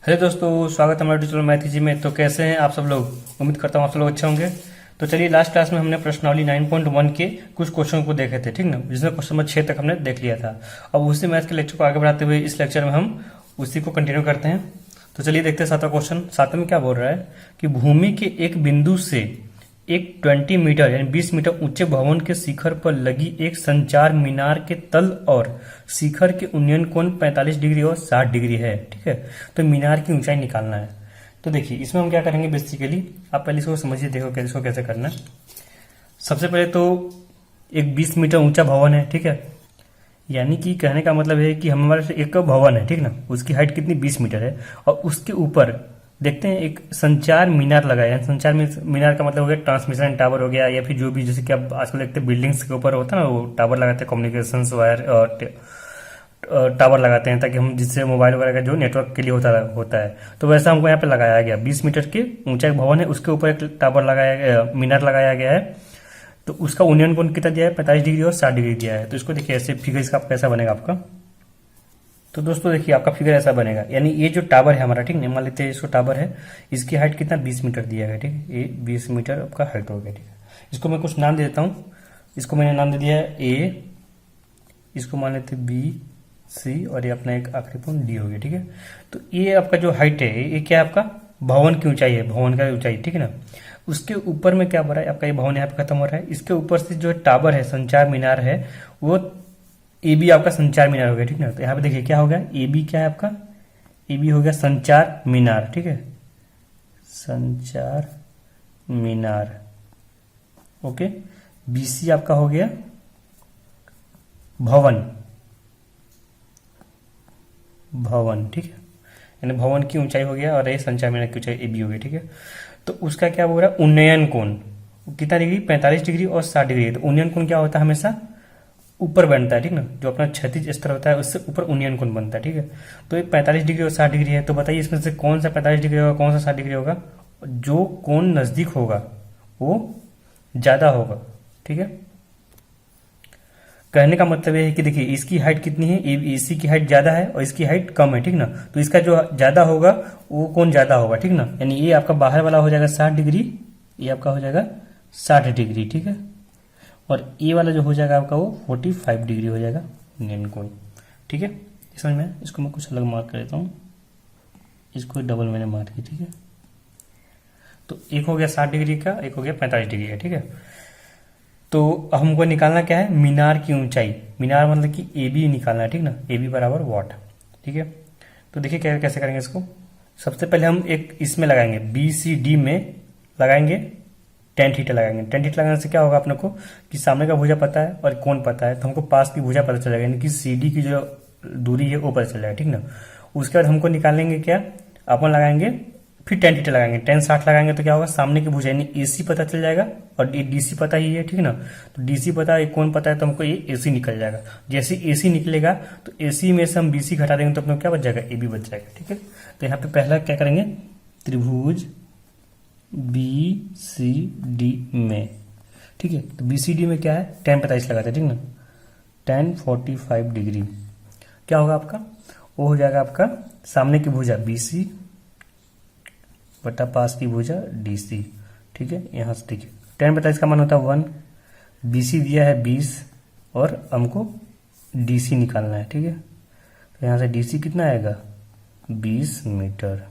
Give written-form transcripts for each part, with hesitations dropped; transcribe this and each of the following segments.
Hello दोस्तों, स्वागत है हमारे डिजिटल मैथ जी में। तो कैसे हैं आप सब लोग? उम्मीद करता हूँ आप सब लोग अच्छे होंगे। तो चलिए, लास्ट क्लास में हमने प्रश्नावली 9.1 के कुछ क्वेश्चन को देखे थे, ठीक ना, जिसमें क्वेश्चन नंबर 6 तक हमने देख लिया था। अब उसी मैथ के लेक्चर को आगे बढ़ाते हुए इस लेक्चर में हम उसी को कंटिन्यू करते हैं। तो चलिए देखते हैं सातवां क्वेश्चन। सातवें में क्या बोल रहा है कि भूमि के एक बिंदु से एक 20 मीटर यानी 20 मीटर ऊंचे भवन के शिखर पर लगी एक संचार मीनार के तल और शिखर के उन्नयन कोण 45 डिग्री और 60 डिग्री है, ठीक है। तो मीनार की ऊंचाई निकालना है। तो देखिए, इसमें हम क्या करेंगे बेसिकली, आप पहले इसको समझिए, देखो कैसे इसको कैसे करना है। सबसे पहले तो एक 20 मीटर ऊंचा भवन है, ठीक है। यानी कि कहने का मतलब है कि हमारे से एक भवन है, ठीक ना, उसकी हाइट कितनी 20 मीटर है, और उसके ऊपर देखते हैं एक संचार मीनार लगाया है। संचार मीनार का मतलब हो गया ट्रांसमिशन टावर हो गया, या फिर जो भी, जैसे कि आप आजकल देखते हैं बिल्डिंग्स के ऊपर होता है ना, वो टावर लगाते हैं, कम्युनिकेशन वायर टावर लगाते हैं, ताकि हम जिससे मोबाइल वगैरह का जो नेटवर्क के लिए होता है। तो वैसा हमको यहाँ पे लगाया गया, 20 मीटर के ऊंचा एक भवन है, उसके ऊपर एक टावर लगाया गया, मीनार लगाया गया है। तो उसका उन्नयन कोण कितना दिया है? 45 डिग्री और 60 डिग्री दिया है। तो इसको देखिए, ऐसे फिगर इसका कैसा बनेगा आपका। तो दोस्तों देखिए, आपका फिगर ऐसा बनेगा, यानी ये जो टावर है हमारा, ठीक है, मान लेते हैं इसको टावर है, इसकी हाइट कितना 20 मीटर दिया है, ठीक है। ये 20 मीटर आपका हाइट हो गया, ठीक है। इसको मैं कुछ नाम दे देता हूँ। इसको मैंने नाम दे दिया है ए, इसको मान लेते बी, सी, और ये अपना एक आखिरी पॉइंट डी हो गया, ठीक है। तो ये आपका जो हाइट है, ये क्या है? आपका भवन की ऊंचाई है, भवन का ऊंचाई, ठीक है ना। उसके ऊपर में क्या हो रहा है आपका, ये भवन यहाँ पे खत्म हो रहा है, इसके ऊपर से जो टावर है, संचार मीनार है, वो ए बी आपका संचार मीनार हो गया, ठीक है। तो यहाँ पे देखिए क्या हो गया, ए बी क्या है आपका, ए बी हो गया संचार मीनार, ठीक है, संचार मीनार, ओके। बी सी आपका हो गया भवन, भवन, ठीक है, यानी भवन की ऊंचाई हो गया, और ये संचार मीनार की ऊंचाई ए बी हो गई, ठीक है। तो उसका क्या हो रहा है, उन्नयन कोण कितना डिग्री? 45 डिग्री और 60 डिग्री। तो उन्नयन कोण क्या होता है? हमेशा ऊपर बनता है, ठीक ना, जो अपना क्षैतिज स्तर होता है उससे ऊपर उन्नयन कोण बनता है, ठीक है। तो ये 45 डिग्री और 60 डिग्री है। तो बताइए इसमें से कौन सा 45 डिग्री होगा, कौन सा 60 डिग्री होगा? जो कोण नजदीक होगा वो ज्यादा होगा, ठीक है। कहने का मतलब यह है कि देखिए, इसकी हाइट कितनी है, इसी की हाइट ज्यादा है और इसकी हाइट कम है, ठीक ना। तो इसका जो ज्यादा होगा वो कोण ज्यादा होगा, ठीक ना। यानी ये आपका बाहर वाला हो जाएगा 60 डिग्री, ये आपका हो जाएगा 60 डिग्री, ठीक है। और ये वाला जो हो जाएगा आपका वो 45 डिग्री हो जाएगा उन्नयन कोण, ठीक है। समझ में? इसको मैं कुछ अलग मार्क कर देता हूँ, इसको डबल मैंने मार्क की, ठीक है। तो एक हो गया 60 डिग्री का, एक हो गया 45 डिग्री का, ठीक है। तो हमको निकालना क्या है? मीनार की ऊंचाई। मीनार मतलब कि ए बी निकालना है, ठीक ना, ए बी बराबर वाट, ठीक है। तो देखिए क्या कैसे करेंगे इसको। सबसे पहले हम एक इसमें लगाएंगे, बी सी डी में लगाएंगे टेन थीटा लगाएंगे। टेन थीटा लगाने से क्या होगा अपने को कि सामने का भुजा पता है और कोण पता है, तो हमको पास की भुजा पता चल जाएगा, यानी कि सी डी की जो दूरी है वो पता चल जाएगा, ठीक ना। उसके बाद हमको निकालेंगे क्या, अपन लगाएंगे फिर टेन थीटा लगाएंगे, टेन 60 लगाएंगे तो क्या होगा, सामने की भुजा यानी एसी पता चल जाएगा, और ये डीसी पता ही है, ठीक ना। तो डीसी पता है, कौन पता है, तो हमको ये एसी निकल जाएगा। जैसे एसी निकलेगा तो एसी में से हम बीसी घटा देंगे तो अपने क्या बच जाएगा, ए बी बच जाएगा, ठीक है। तो यहाँ पे पहला क्या करेंगे, त्रिभुज बी सी डी में, ठीक है। तो बी सी डी में क्या है, टेन 45 लगाते हैं, ठीक ना, टेन 45 डिग्री क्या होगा आपका, वो हो जाएगा आपका सामने की भुजा बी सी बटा पास की भुजा डी सी, ठीक है। यहां से देखिए टेन 45 का मान होता है 1, बी सी दिया है 20, और हमको डी सी निकालना है, ठीक है। तो यहां से डी सी कितना आएगा, 20 मीटर,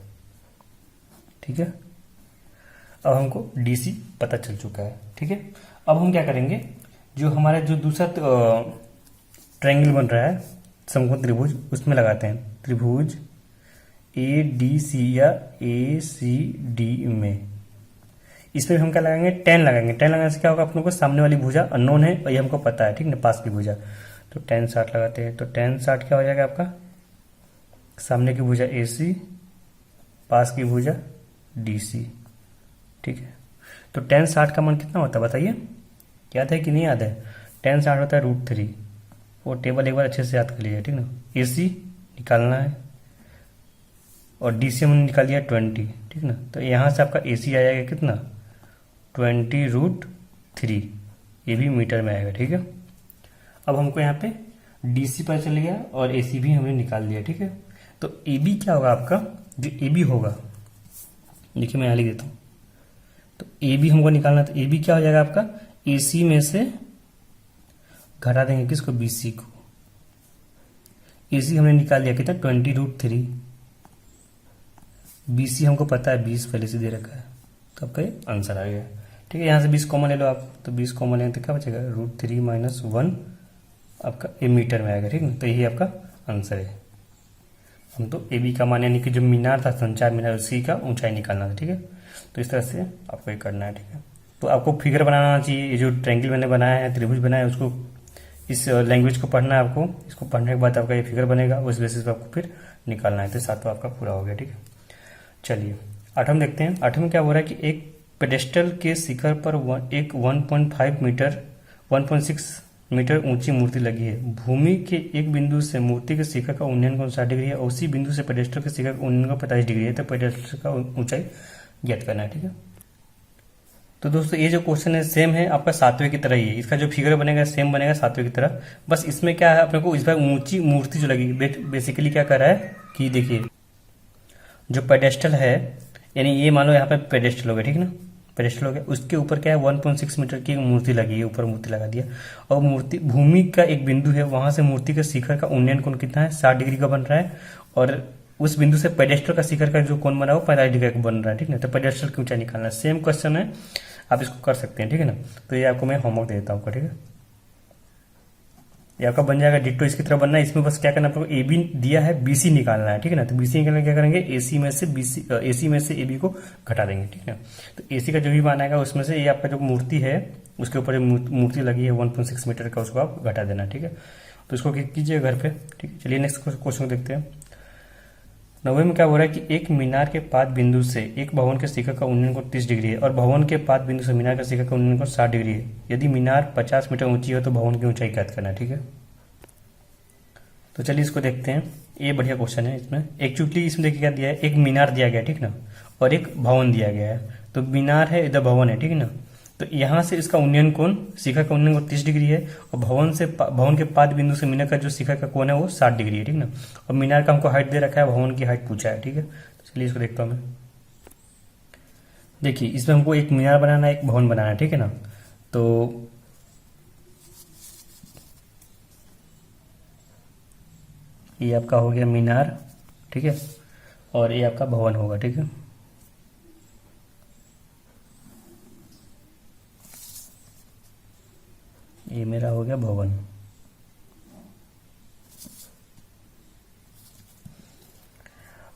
ठीक है। अब हमको डी सी पता चल चुका है, ठीक है। अब हम क्या करेंगे, जो हमारा जो दूसरा ट्रायंगल बन रहा है समकोण त्रिभुज, उसमें लगाते हैं त्रिभुज ए डी सी या ए सी डी में। इसमें हम क्या लगाएंगे, 10 लगाएंगे। 10 लगाने से क्या होगा, अपने को सामने वाली भुजा अननोन है और ये हमको पता है, ठीक ना, पास की भुजा। तो 10 60 लगाते हैं, तो 10 60 क्या हो जाएगा आपका, सामने की भुजा ए सी, पास की भुजा डी सी, ठीक है। तो 10 60 का मान कितना होता है बताइए, याद है कि नहीं याद है? 10 60 होता है √3। वो टेबल एक बार अच्छे से याद कर लीजिए, ठीक ना। ए सी निकालना है और डी सी हमने निकाल दिया 20, ठीक ना। तो यहाँ से आपका ए सी आ जाएगा कितना, 20√3, ये भी मीटर में आएगा, ठीक है। अब हमको यहाँ पे डी सी पता चल गया और ए सी भी हमने निकाल दिया, ठीक है। तो ए बी क्या होगा आपका, जो ए बी होगा, देखिए मैं यहाँ लिख देता हूँ, तो ए बी हमको निकालना, तो ए बी क्या हो जाएगा आपका, ए सी में से घटा देंगे किसको, बी सी को। ए सी हमने निकाल दिया कितना, 20√3। बी सी हमको पता है 20 पहले से दे रखा है, तो आपका ये आंसर आ गया। ठीक है, यहाँ से 20 कॉमन ले लो आप, तो 20 कॉमन लेंगे तो क्या बचेगा, √3 - 1 आपका ए मीटर में आएगा। ठीक है, तो यही आपका आंसर है। हम तो ए बी का मान यानी कि जो मीनार था, संचार मीनार, उसी का ऊंचाई निकालना था। ठीक है, तो इस तरह से आपको ये करना है। ठीक है, तो आपको फिगर बनाना चाहिए। ये जो ट्रायंगल मैंने बनाया है, त्रिभुज बनाया है, उसको इस लैंग्वेज को पढ़ना है आपको। इसको पढ़ने के बाद आपका ये फिगर बनेगा, उस बेसिस पे आपको फिर निकालना है। तो सातवां आपका पूरा हो गया। ठीक है, चलिए आठवां देखते हैं। आठवां क्या हो रहा है कि एक पेडेस्टल के शिखर पर एक 1.5 मीटर 1.6 मीटर ऊंची मूर्ति लगी है। भूमि के एक बिंदु से मूर्ति के शिखर का उन्नयन कोण 60 डिग्री है और उसी बिंदु से पेडेस्टल के शिखर का उन्नयन कोण 45 डिग्री है। तो पेडेस्टल का ऊंचाई ज्ञात करना है। ठीक है, तो दोस्तों ये जो क्वेश्चन है सेम है आपका सातवें की तरह ही है। इसका जो फिगर बनेगा सेम बनेगा सातवें की तरह। बस इसमें क्या है, अपने को इस बार ऊंची मूर्ति जो लगी, बेसिकली क्या कर रहा है कि देखिए जो पेडेस्टल है, यानी ये मान लो यहाँ पे पेडेस्टल हो गया। ठीक है ना, पेडेस्टल हो गया, उसके ऊपर क्या है 1.6 मीटर की मूर्ति लगी है, ऊपर मूर्ति लगा दिया। और मूर्ति भूमि का एक बिंदु है, वहां से मूर्ति के शिखर का उन्नयन कोण कितना है, 60 डिग्री का बन रहा है। और उस बिंदु से पेडेस्टल का शिखर का जो कोण बना है वो 45 डिग्री का बन रहा है। ठीक है, तो पेडेस्टल की ऊंचाई निकालना, सेम क्वेश्चन है, आप इसको कर सकते हैं। ठीक है ना, तो ये आपको मैं होमवर्क दे देता हूँ आपको। ठीक है, ये आपका बन जाएगा डिट्टो इसकी तरह बनना है। इसमें बस क्या करना है आपको, ए बी दिया है, बी सी निकालना है। ठीक है ना, तो बी सी निकालने क्या करेंगे, ए सी में से ए बी को घटा देंगे। ठीक है ना, तो ए सी का जो भी मान आएगा उसमें से ये आपका जो मूर्ति है उसके ऊपर मूर्ति लगी है 1.6 मीटर का, उसको आप घटा देना। ठीक है, तो इसको कीजिए घर पे। ठीक है, चलिए नेक्स्ट क्वेश्चन देखते हैं। 90 में क्या हो रहा है कि एक मीनार के पाद बिंदु से एक भवन के शिखर का उन्नयन कोण 30 डिग्री है और भवन के पाद बिंदु से मीनार का शिखर का उन्नयन कोण 60 डिग्री है। यदि मीनार 50 मीटर ऊंची हो तो भवन की ऊंचाई ज्ञात करना है। ठीक है, तो चलिए इसको देखते हैं। ये बढ़िया क्वेश्चन है। इसमें एक्चुअली इसमें देखिए क्या दिया है, एक मीनार दिया गया है। ठीक ना, और एक भवन दिया गया है। तो मीनार है, इधर भवन है। ठीक है ना, तो यहाँ से इसका उन्नयन कोण, शिखर का उन्नयन कोण 30 डिग्री है और भवन के पाद बिंदु से मीनार का जो शिखर का कोण है वो 60 डिग्री है। ठीक ना, और मीनार का हमको हाइट दे रखा है, भवन की हाइट पूछा है। ठीक है, तो चलिए इसको देखता हूँ मैं। देखिए इसमें हमको एक मीनार बनाना है, एक भवन बनाना है। ठीक है ना, तो ये आपका हो गया मीनार। ठीक है, और ये आपका भवन होगा। ठीक है, ये मेरा हो गया भवन।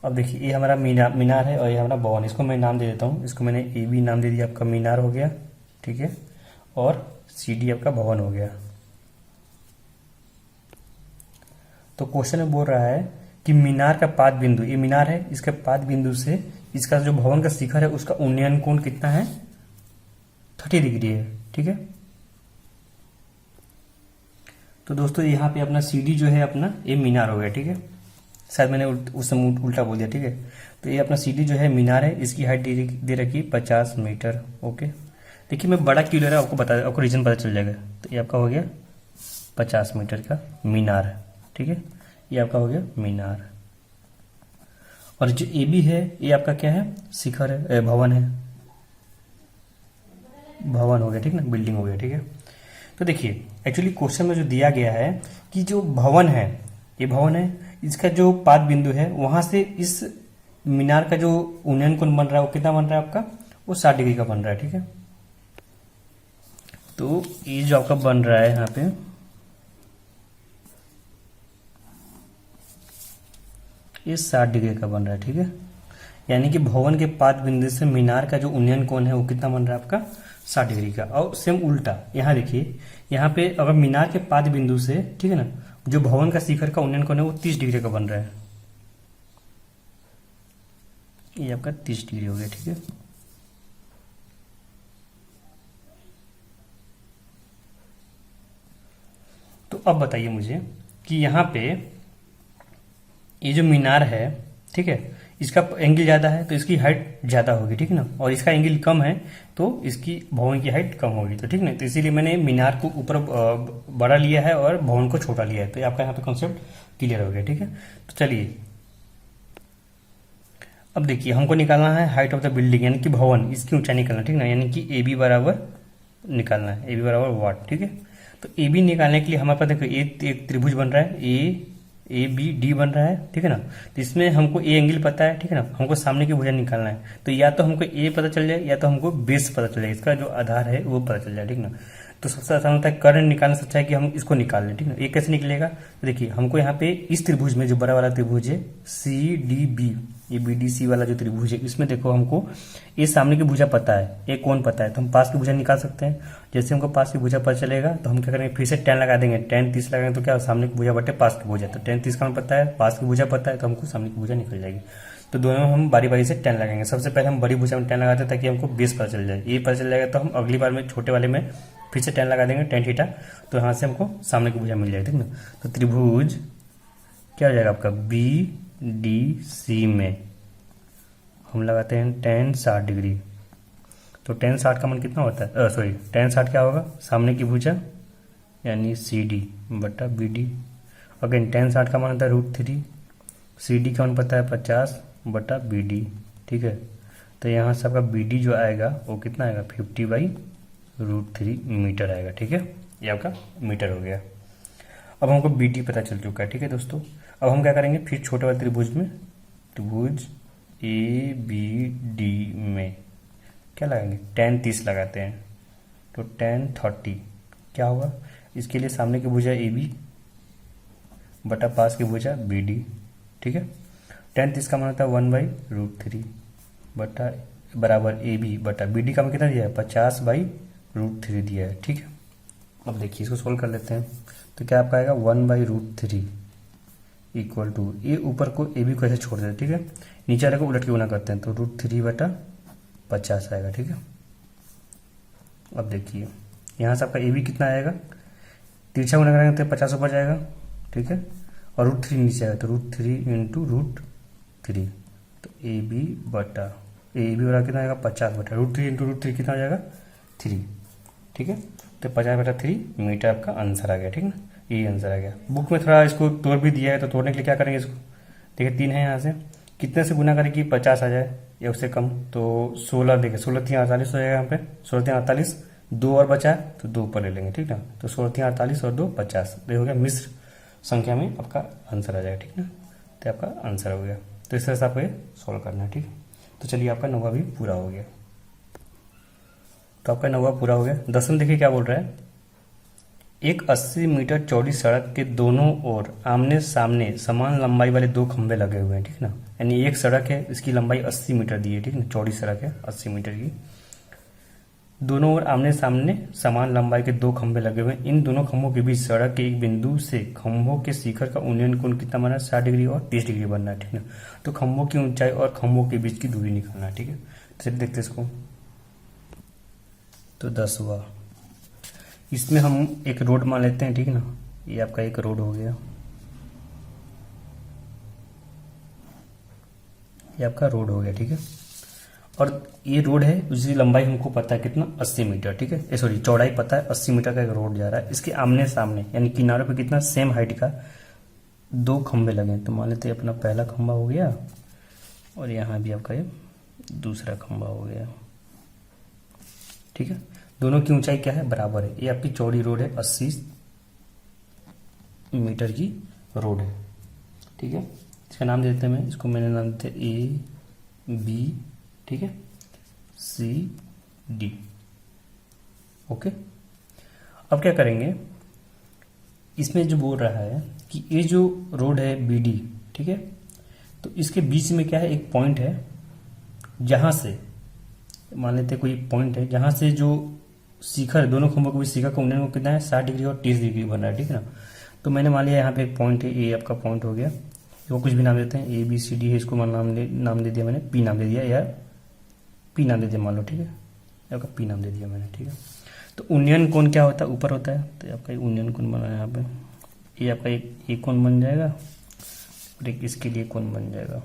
अब देखिए ये हमारा मीनार है और ये हमारा भवन। इसको मैं नाम दे देता हूँ। इसको मैंने ए बी नाम दे दिया, आपका मीनार हो गया। ठीक है, और सी डी आपका भवन हो गया। तो क्वेश्चन में बोल रहा है कि मीनार का पाद बिंदु, ये मीनार है, इसके पाद बिंदु से इसका जो भवन का शिखर है उसका उन्नयन कोण कितना है, 30 डिग्री है। ठीक है, तो दोस्तों यहाँ पे अपना सी डी जो है अपना ये मीनार हो गया। ठीक है, शायद मैंने उस समय उल्टा बोल दिया। ठीक है, तो ये अपना सी डी जो है मीनार है, इसकी हाइट दे रखी 50 मीटर। ओके, देखिए मैं बड़ा क्यों ले रहा हूँ आपको रीजन पता चल जाएगा। तो ये आपका हो गया 50 मीटर का मीनार। ठीक है, ये आपका हो गया मीनार। और जो ए बी है ये आपका क्या है, शिखर है, भवन है, भवन हो गया। ठीक ना, बिल्डिंग हो गया। ठीक है, तो देखिए एक्चुअली क्वेश्चन में जो दिया गया है कि जो भवन है, ये भवन है, इसका जो पाद बिंदु है वहां से इस मीनार का जो उन्नयन कोण बन रहा है वो कितना बन रहा है आपका, वो 60 डिग्री का बन रहा है। ठीक है, तो ये जो आपका बन रहा है यहाँ पे, ये 60 डिग्री का बन रहा है। ठीक है, यानी कि भवन के पाद बिंदु से मीनार का जो उन्नयन कोण है वो कितना बन रहा है आपका, 60 डिग्री का। और सेम उल्टा यहाँ देखिए, यहाँ पे अगर मीनार के पाद बिंदु से, ठीक है ना, जो भवन का शिखर का उन्नयन कोण है वो 30 डिग्री का बन रहा है। ये आपका 30 डिग्री हो गया। ठीक है, तो अब बताइए मुझे कि यहाँ पे ये जो मीनार है, ठीक है, इसका एंगल ज्यादा है तो इसकी हाइट ज्यादा होगी। ठीक है ना, और इसका एंगल कम है तो इसकी भवन की हाइट कम होगी। तो ठीक ना, तो इसीलिए मैंने मीनार को ऊपर बड़ा लिया है और भवन को छोटा लिया है। तो आपका यहाँ पे कॉन्सेप्ट क्लियर हो गया। ठीक है, तो चलिए अब देखिए हमको निकालना है हाइट ऑफ द बिल्डिंग यानी कि भवन, इसकी ऊंचाई निकालना, ठीक ना, यानी कि ए बी बराबर निकालना है, ए बी बराबर वाट, ठीक है। तो ए बी निकालने के लिए हमारे पास देखो एक त्रिभुज बन रहा है, ए बी डी बन रहा है, ठीक है ना। तो इसमें हमको ए एंगल पता है, ठीक है ना, हमको सामने की भुजा निकालना है। तो या तो हमको ए पता चल जाए या तो हमको बेस पता चल जाए, इसका जो आधार है वो पता चल जाए, ठीक ना। तो सबसे आसान होता है कर्ण निकालना, सबसे अच्छा है कि हम इसको निकाल लें, ठीक ना। ये कैसे निकलेगा, तो देखिए हमको यहाँ पे इस त्रिभुज में जो बड़ा वाला त्रिभुज है सी डी बी, ये बी डी सी वाला जो त्रिभुज है, इसमें देखो हमको ये सामने की भुजा पता है, ये कौन पता है, तो हम पास की भुजा निकाल सकते हैं। जैसे हमको पास की भुजा पता चलेगा तो हम क्या करेंगे, फिर से tan लगा देंगे, tan 30 लगाएंगे तो क्या सामने की भुजा बटे पास की भुजा, तो tan 30 का हमें पता है, पास की भुजा पता है, तो हमको सामने की भुजा निकल जाएगी। तो दोनों हम बारी बारी से tan लगाएंगे। सबसे पहले हम बड़ी भुजा में tan लगाते हैं ताकि हमको बेस पता चल जाए, ये पता चल जाएगा तो हम अगली बार में छोटे वाले में फिर से tan लगा देंगे, tan थीटा, तो यहाँ से हमको सामने की भुजा मिल जाएगी, ठीक ना। तो त्रिभुज क्या हो जाएगा आपका बी डी सी में हम लगाते हैं tan 60 डिग्री। तो tan 60 का मान कितना होता है, सॉरी tan 60 क्या होगा, सामने की भुजा यानी सी डी बटा बी डी। अगेन tan 60 का मान होता है √3, सी डी का मान पता है 50 बटा बी डी, ठीक है। तो यहाँ से आपका बी डी जो आएगा वो कितना आएगा 50/√3 मीटर आएगा, ठीक है। ये आपका मीटर हो गया। अब हमको बी डी पता चल चुका है, ठीक है दोस्तों। अब हम क्या करेंगे, फिर छोटे वाले त्रिभुज में, त्रिभुज ए बी डी में क्या लगाएंगे, tan 30 लगाते हैं। तो tan 30 क्या होगा, इसके लिए सामने की भुजा ए बी बटा पास की भुजा बी डी, ठीक है। tan 30 का मान होता है 1/√3 बटा बराबर ए बी बटा बी डी का मान कितना दिया है 50/√3 दिया है, ठीक है। अब देखिए इसको सोल्व कर लेते हैं। तो क्या आपका आएगा 1/√3 इक्वल टू, ये ऊपर को ए बी को ऐसे छोड़ देते, ठीक है, नीचे वाले को उलट के गुना करते हैं, तो √3 बटा 50 आएगा, ठीक है। अब देखिए यहाँ से आपका ए बी कितना आएगा, तिरछा गुना करेंगे तो 50 ऊपर जाएगा, ठीक है, और √3 नीचे आएगा, तो √3 इंटू √3, तो ए बी बटा बराबर कितना आएगा 50 बटा √3 इंटू √3 कितना आ जाएगा 3, ठीक है। तो 50/3 मीटर आपका आंसर आ गया, ठीक ना, ये आंसर आ गया। बुक में थोड़ा इसको तोड़ भी दिया है, तो तोड़ने के लिए क्या करेंगे, इसको देखिए 3 है, यहाँ से कितने से गुना करें कि 50 आ जाए या उससे कम, तो 16, देखिए 16 3 48 हो जाएगा, यहाँ पे 16 3 48, 2 और बचा तो 2 ऊपर ले लेंगे, ठीक ना। तो 16 3 48 और 2 50, ये हो गया मिश्र संख्या में आपका आंसर आ जाएगा, ठीक ना। तो आपका आंसर हो गया। तो इस तरह से आपको ये सॉल्व करना है, ठीक है। तो चलिए आपका 9वां भी पूरा हो गया। तो आपका 9वां पूरा हो गया। 10वां देखिए क्या बोल रहा है, एक 80 मीटर चौड़ी सड़क के दोनों ओर आमने सामने समान लंबाई वाले 2 खंभे लगे हुए हैं, ठीक ना। यानी एक सड़क है, इसकी लंबाई 80 मीटर दी है, ठीक ना, चौड़ी सड़क है 80 मीटर की, दोनों ओर आमने सामने समान लंबाई के 2 खंभे लगे हुए हैं। इन दोनों खंभों के बीच सड़क के एक बिंदु से खंभों के शिखर का उन्नयन कोण कितना बनना है, 60 डिग्री और 30 डिग्री बनना है, ठीक ना। तो खंभों की ऊंचाई और खंभों के बीच की दूरी निकालना है, ठीक है। तो चलिए देखते हैं इसको। तो 10वां, इसमें हम एक रोड मान लेते हैं, ठीक है ना। ये आपका एक रोड हो गया, ये आपका रोड हो गया, ठीक है। और ये रोड है, उसकी लंबाई हमको पता है कितना 80 मीटर, ठीक है, सॉरी चौड़ाई पता है 80 मीटर का एक रोड जा रहा है। इसके आमने सामने यानी किनारों पे कितना सेम हाइट का 2 खंभे लगे हैं। तो मान लेते हैं अपना पहला खंभा हो गया और यहाँ भी आपका ये दूसरा खंभा हो गया, ठीक है। दोनों की ऊंचाई क्या है, बराबर है। ये आपकी चौड़ी रोड है, 80 मीटर की रोड है, ठीक है। इसका नाम देते हैं, मैं इसको मैंने नाम देते ए बी, ठीक है, सी डी, ओके। अब क्या करेंगे, इसमें जो बोल रहा है कि ये जो रोड है बी डी, ठीक है, तो इसके बीच में क्या है, एक पॉइंट है, जहां से मान लेते हैं कोई पॉइंट है जहां से जो शिखर, दोनों खंभों के बीच शिखर का उन्नयन कितना है 60 डिग्री और 30 डिग्री बन रहा है, ठीक है ना। तो मैंने मान लिया यहाँ पे एक पॉइंट है, ये आपका पॉइंट हो गया, वो कुछ भी नाम देते हैं, ए बी सी डी है, इसको नाम दे दिया मैंने, पी नाम दे दिया या पी नाम दे दिया मान लो, ठीक है, आपका पी नाम दे दिया मैंने, ठीक है। तो उन्नयन कोण क्या होता है, ऊपर होता है, तो आपका उन्नयन कोण बना है यहाँ पे, ये आपका एक कोण बन जाएगा और एक इसके लिए कोण बन जाएगा,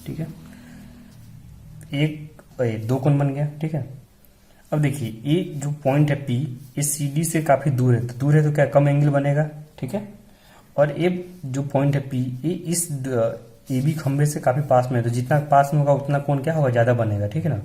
ठीक है। एक 2 कोण बन गया, ठीक है। अब देखिए ये जो पॉइंट है P, ये CD से काफी दूर है, तो क्या कम एंगल बनेगा, ठीक है। और ये जो पॉइंट है पी, ये इस ए बी खंभे से काफी पास में है, तो जितना पास में होगा उतना कोण क्या होगा, ज्यादा बनेगा, ठीक है ना।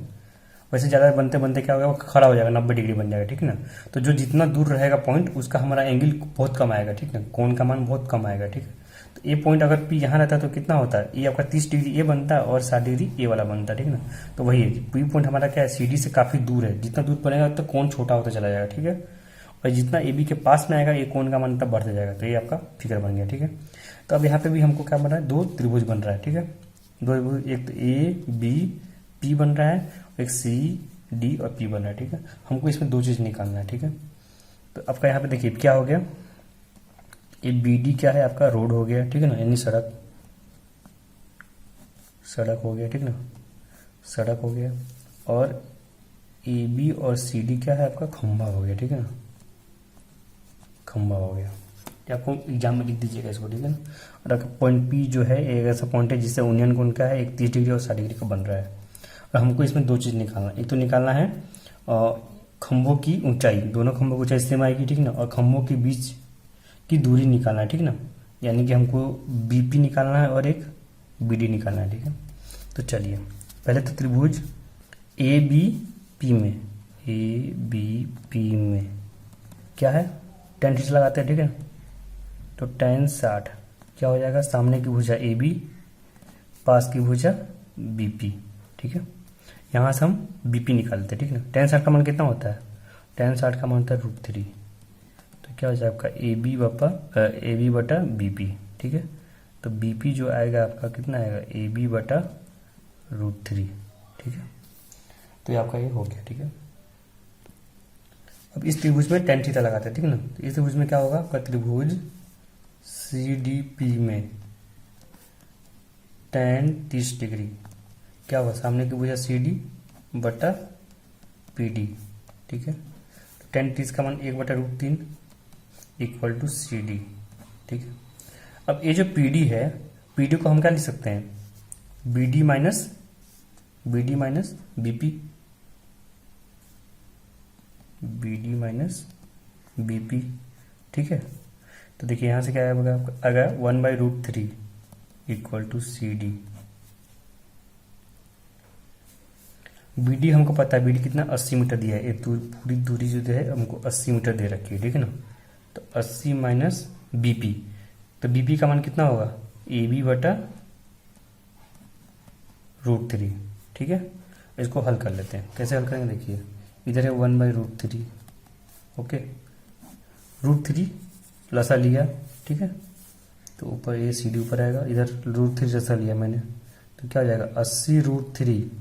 वैसे ज्यादा बनते बनते क्या होगा, वो खड़ा हो जाएगा, 90 डिग्री बन जाएगा, ठीक है ना। तो जो जितना दूर रहेगा पॉइंट, उसका हमारा एंगल बहुत कम आएगा, ठीक है, कोण का मान बहुत कम आएगा, ठीक है। तो ये पॉइंट अगर पी यहाँ रहता है तो कितना होता है, ये आपका 30 डिग्री ये बनता है और 60 डिग्री ये वाला बनता है, ठीक है ना। तो वही है, पी पॉइंट हमारा क्या है, सी डी से काफी दूर है, जितना दूर बनेगा तो कोण छोटा होता चला जाएगा, ठीक है। और जितना ए बी के पास में आएगा, ये कोण का मान तब बढ़ता जाएगा। तो ये आपका फिगर बन गया, ठीक है। तो अब यहाँ पे भी हमको क्या बन रहा है, दो त्रिभुज बन रहा है, ठीक है। दो त्रिभुज, एक तो ए बी पी बन रहा है, एक सी डी और पी बन रहा है, ठीक है। हमको इसमें दो चीज निकालना है, ठीक है। तो आपका यहाँ पे देखिए क्या हो गया, ये बी डी क्या है आपका, रोड हो गया, ठीक है ना, यानी सड़क, सड़क हो गया, ठीक ना, सड़क हो गया। और ए बी और सी डी क्या है आपका, खंभा हो गया, ठीक है ना, खंभा हो गया। ये आपको एग्जाम में लिख दीजिएगा इसको, ठीक है ना। और पॉइंट पी जो है एक ऐसा पॉइंट है जिससे यूनियन कोण का है, एक 30 डिग्री और 60 डिग्री का बन रहा है। और हमको इसमें दो चीज निकालना, एक तो निकालना है खंभों की ऊंचाई, दोनों खंभों की ऊंचाई सेम आएगी, ठीक ना, और खंभों के बीच की दूरी निकालना है, ठीक ना, यानी कि हमको बीपी निकालना है और एक बीडी निकालना है, ठीक है। तो चलिए पहले तो त्रिभुज ए बी पी में, ए बी पी में क्या है, tan थीटा लगाते हैं, ठीक है। तो tan 60 क्या हो जाएगा, सामने की भुजा ए बी, पास की भुजा बी पी, ठीक है। यहाँ से हम बी पी निकालते हैं, ठीक है ना। tan 60 का मान कितना होता है, tan 60 का मान होता है √3। तो क्या हो जाएगा आपका ए बी बटा बी पी, ठीक है। तो बी पी जो आएगा आपका कितना आएगा, ए बी बटा √3, ठीक है। तो ये आपका ये हो गया, ठीक है। अब इस त्रिभुज में tan थीटा लगाते हैं, ठीक है ना। तो इस त्रिभुज में क्या होगा आपका, त्रिभुज सी डी पी में tan 30 डिग्री क्या होगा, सामने की भुजा सी डी बटा पी डी, ठीक है। तो tan 30 का मान 1 बटा √3 इक्वल टू सी डी, ठीक है। अब ये जो पी डी है, पी डी को हम क्या लिख सकते हैं, B D minus BP, B D minus BP, ठीक है। तो देखिए यहां से क्या आएगा आपका, अगर 1/√3 equal to C D. B D हमको पता है, बी डी कितना 80 मीटर दिया है, एक पूरी दूरी जो है हमको 80 मीटर दे रखी है, ठीक है ना। तो 80 माइनस बीपी, तो बीपी का मान कितना होगा, ए बी बटा √3, ठीक है। इसको हल कर लेते हैं, कैसे हल करेंगे देखिए, इधर है 1/√3, ओके, √3 लसा लिया, ठीक है। तो ऊपर ये सी डी ऊपर आएगा, इधर √3 लसा लिया मैंने, तो क्या हो जाएगा 80√3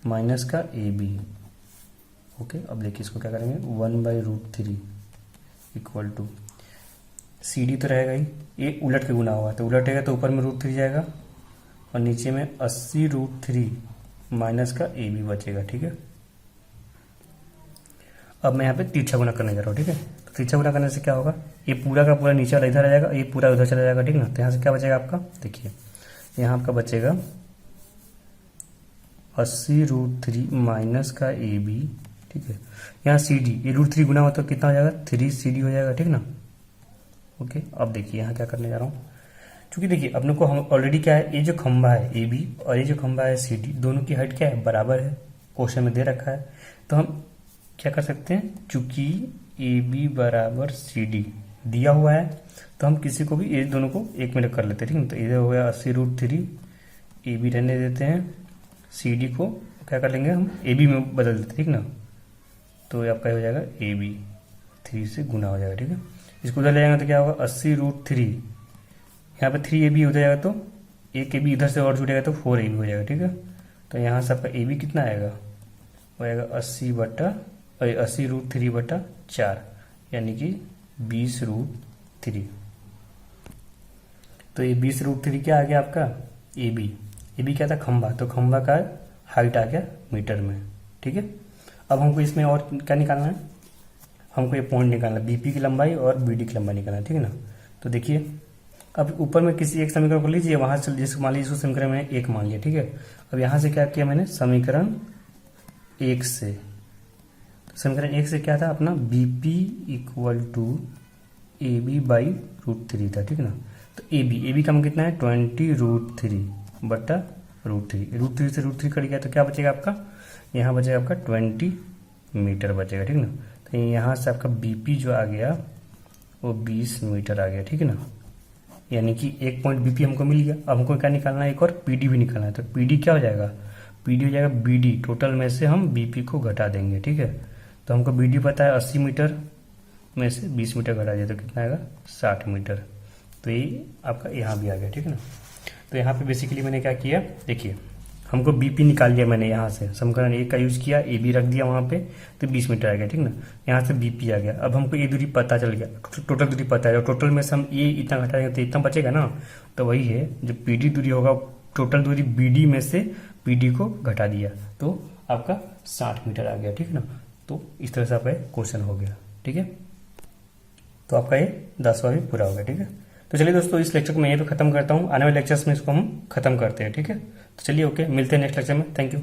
माइनस का ए बी, ओके। अब देखिए इसको क्या करेंगे, 1/√3 इक्वल टू सी डी तो रहेगा ही, ये उलट के गुना हुआ, तो उलटेगा तो ऊपर में √3 जाएगा और नीचे में 80√3 माइनस का ए बी बचेगा, ठीक है। अब मैं यहाँ पे तिरछा गुना करने जा रहा हूँ, ठीक है। तो तिरछा गुना करने से क्या होगा, ये पूरा का पूरा नीचे वाला इधर आ जाएगा, ये पूरा उधर चला जाएगा, ठीक ना। तो यहाँ से क्या बचेगा आपका, देखिए यहाँ आपका बचेगा 80√3 माइनस का ए बी, ठीक है। यहाँ सी डी, ये √3 गुना हो तो कितना हो जाएगा, 3 सी डी हो जाएगा, ठीक ना, ओके। अब देखिए यहाँ क्या करने जा रहा हूँ, क्योंकि देखिए अपने को हम ऑलरेडी क्या है, ये जो खंभा है ए बी और ये जो खंभा है सी डी, दोनों की हाइट क्या है, बराबर है, क्वेश्चन में दे रखा है। तो हम क्या कर सकते हैं, चूंकि ए बी बराबर सी डी दिया हुआ है, तो हम किसी को भी ये दोनों को 1 मिनट कर लेते हैं, ठीक है। तो इधर हो गया 80√3, ए बी रहने देते हैं, सी डी को क्या कर लेंगे हम, ए बी में बदल देते हैं, ठीक ना। तो ये आपका हो जाएगा ए बी 3 से गुना हो जाएगा, ठीक है। इसको उधर ले जाएंगे तो क्या होगा 80√3, यहाँ पे 3 ए बी उधर जाएगा तो एक ए बी इधर से और जुड़ेगा तो 4 ए बी हो जाएगा, ठीक है। तो यहाँ से आपका ए बी कितना आएगा, वो आएगा 80√3 बटा 4, यानी कि 20√3। तो ये 20√3 क्या आ गया आपका, ए बी क्या था, खंभा, तो खंभा का हाइट आ गया मीटर में, ठीक है। अब हमको इसमें और क्या निकालना है, हमको ये पॉइंट निकालना है, बीपी की लंबाई और बीडी की लंबाई निकालना है, ठीक है ना। तो देखिए अब ऊपर में किसी एक समीकरण को लीजिए, वहां से जिसको मान लीजिए, समीकरण में 1 मान लिया, ठीक है। अब यहां से क्या किया मैंने, समीकरण 1 से, तो समीकरण 1 से क्या था अपना, BP equal to A B by √3 था, ठीक ना। तो ए बी का मान कितना है 20√3 बटा √3, √3 से √3 कट गया तो क्या बचेगा आपका, यहाँ बचेगा आपका 20 मीटर बचेगा, ठीक ना। तो यहाँ से आपका बीपी जो आ गया वो 20 मीटर आ गया, ठीक है ना। यानी कि एक पॉइंट बीपी हमको मिल गया। अब हमको क्या निकालना है, एक और पीडी भी निकालना है। तो पीडी क्या हो जाएगा, पीडी हो जाएगा बीडी, टोटल में से हम बीपी को घटा देंगे, ठीक है। तो हमको बीडी पता है 80 मीटर में से 20 मीटर घटा दिया तो कितना आएगा 60 मीटर। तो ये आपका यहाँ भी आ गया, ठीक है ना। तो यहाँ पे बेसिकली मैंने क्या किया, देखिए हमको बीपी निकाल लिया मैंने, यहाँ से समीकरण 1 का यूज किया, ए बी रख दिया वहाँ पे, तो 20 मीटर आ गया, ठीक ना। यहाँ से बीपी आ गया। अब हमको ये दूरी पता चल गया, टोटल दूरी पता है, टोटल में से हम ए इतना घटा देंगे तो इतना बचेगा ना। तो वही है जो पीडी दूरी होगा, टोटल दूरी बीडी में से पीडी को घटा दिया तो आपका 60 मीटर आ गया, ठीक ना। तो इस तरह से आपका क्वेश्चन हो गया, ठीक है। तो आपका ये 10वां भी पूरा हो गया, ठीक है। तो चलिए दोस्तों, इस लेक्चर को मैं यहीं पे खत्म करता हूँ, आने वाले लेक्चर्स में इसको हम खत्म करते हैं, ठीक है। तो चलिए ओके, मिलते हैं नेक्स्ट लेक्चर में। Thank you.